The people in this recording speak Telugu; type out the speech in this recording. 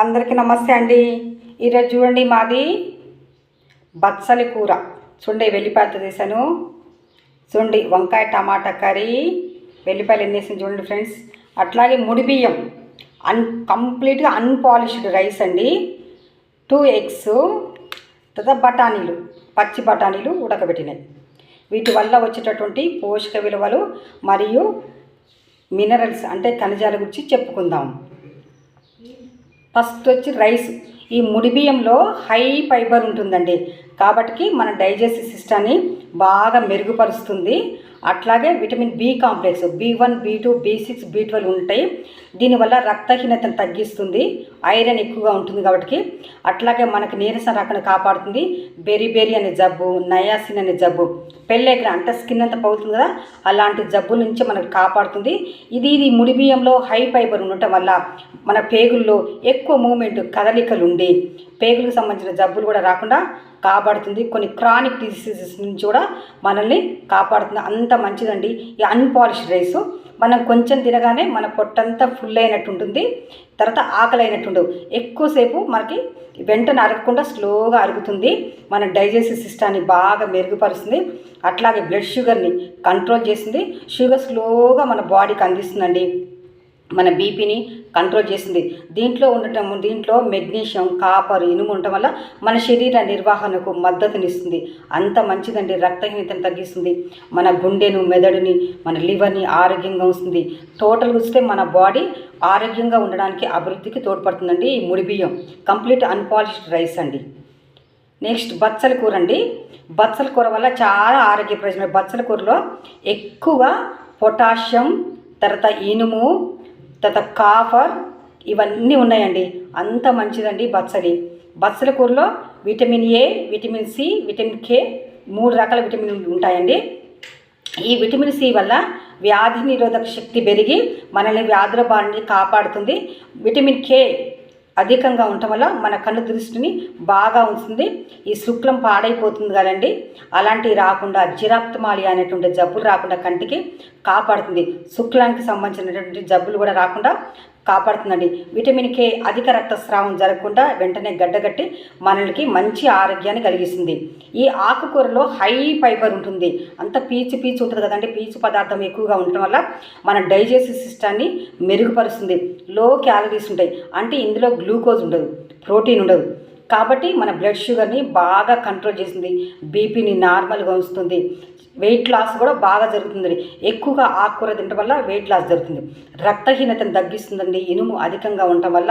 అందరికీ నమస్తే అండి. ఈరోజు చూడండి మాది బచ్చలి కూర. చూడండి వెల్లిపాయలతో చేశాను. చూడండి వంకాయ టమాటా కర్రీ, వెల్లిపాయలు ఎన్ని వేసాను చూడండి ఫ్రెండ్స్. అట్లాగే ముడి బియ్యం కంప్లీట్గా అన్పాలిష్డ్ రైస్ అండి. 2 ఎగ్స్, తర్వాత బఠానీలు, పచ్చి బఠానీలు ఉడకబెట్టినాయి. వీటి వల్ల వచ్చేటటువంటి పోషక విలువలు మరియు మినరల్స్ అంటే ఖనిజాల గురించి చెప్పుకుందాం. ఫస్ట్ వచ్చి రైస్. ఈ ముడి బియ్యంలో హై ఫైబర్ ఉంటుందండి, కాబట్టి మన డైజెస్టివ్ సిస్టమ్ని బాగా మెరుగుపరుస్తుంది. అట్లాగే vitamin B complex, B1, B2, B6, B12 ఉంటాయి. దీనివల్ల రక్తహీనతను తగ్గిస్తుంది, ఐరన్ ఎక్కువగా ఉంటుంది కాబట్టి. అట్లాగే మనకి నీరసం రాకుండా కాపాడుతుంది. బెరీ అనే జబ్బు, నయాసిన్ అనే జబ్బు, పెళ్ళెగ్ర అంటే స్కిన్ అంతా పగులుతుంది కదా, అలాంటి జబ్బుల నుంచి మనకు కాపాడుతుంది. ఇది ముడి బియ్యంలో హై ఫైబర్ ఉండటం వల్ల మన పేగుల్లో ఎక్కువ మూమెంట్, కదలికలు ఉండి పేగులకు సంబంధించిన జబ్బులు కూడా రాకుండా కాపాడుతుంది. కొన్ని క్రానిక్ డిసీజెస్ నుంచి కూడా మనల్ని కాపాడుతుంది. అంత మంచిదండి ఈ అన్పాలిష్డ్ రైస్. మనం కొంచెం తినగానే మన పొట్టంతా ఫుల్ అయినట్టు ఉంటుంది, తర్వాత ఆకలి అయినట్టు ఉండదు. ఎక్కువసేపు మనకి వెంటనే అరగకుండా స్లోగా అరుగుతుంది. మన డైజెస్టివ్ సిస్టాన్ని బాగా మెరుగుపరుస్తుంది. అట్లాగే బ్లడ్ షుగర్ని కంట్రోల్ చేస్తుంది. షుగర్ స్లోగా మన బాడీకి అందిస్తుందండి. మన బీపీని కంట్రోల్ చేస్తుంది. దీంట్లో మెగ్నీషియం, కాపర్, ఇనుము ఉండటం వల్ల మన శరీర నిర్వహణకు మద్దతునిస్తుంది. అంత మంచిదండి. రక్తహీనతను తగ్గిస్తుంది. మన గుండెను, మెదడుని, మన లివర్ని ఆరోగ్యంగా ఉంచుతుంది. టోటల్ చూస్తే మన బాడీ ఆరోగ్యంగా ఉండడానికి, అభివృద్ధికి తోడ్పడుతుందండి ఈ ముడి బియ్యం. కంప్లీట్ అన్పాలిష్డ్ రైస్ అండి. నెక్స్ట్ బచ్చల కూర అండి. బచ్చల కూర వల్ల చాలా ఆరోగ్య ప్రయోజనాలు. బచ్చల కూరలో ఎక్కువగా పొటాషియం, తర్వాత ఇనుము, తర్వాత కాపర్ ఇవన్నీ ఉన్నాయండి. అంత మంచిదండి బచ్చల కూరలో vitamin A, vitamin C, vitamin K 3 రకాల విటమిన్లు ఉంటాయండి. ఈ విటమిన్ సి వల్ల వ్యాధి నిరోధక శక్తి పెరిగి మనల్ని వ్యాధుల బారిని కాపాడుతుంది. విటమిన్ కే అధికంగా ఉండటం వల్ల మన కన్ను దృష్టిని బాగా ఉంచుతుంది. ఈ శుక్లం పాడైపోతుంది కదండి, అలాంటివి రాకుండా, జిరాప్తమాలియా అనేటువంటి జబ్బులు రాకుండా కంటికి కాపాడుతుంది. శుక్లానికి సంబంధించినటువంటి జబ్బులు కూడా రాకుండా కాపాడుతుందండి. విటమిన్ కే అధిక రక్తస్రావం జరగకుండా వెంటనే గడ్డగట్టి మనకి మంచి ఆరోగ్యాన్ని కలిగిస్తుంది. ఈ ఆకుకూరలో హై ఫైబర్ ఉంటుంది. అంత పీచు ఉంటుంది కదండి, పీచు పదార్థం ఎక్కువగా ఉండటం వల్ల మన డైజెస్టివ్ సిస్టాన్ని మెరుగుపరుస్తుంది. లో క్యాలరీస్ ఉంటాయి, అంటే ఇందులో గ్లూకోజ్ ఉండదు, ప్రోటీన్ ఉండదు, కాబట్టి మన బ్లడ్ షుగర్ని బాగా కంట్రోల్ చేస్తుంది. బీపీని నార్మల్గా ఉంచుతుంది. వెయిట్ లాస్ కూడా బాగా జరుగుతుందండి. ఎక్కువగా ఆకుకూర తినడం వల్ల వెయిట్ లాస్ జరుగుతుంది. రక్తహీనతను తగ్గిస్తుందండి ఇనుము అధికంగా ఉండటం వల్ల.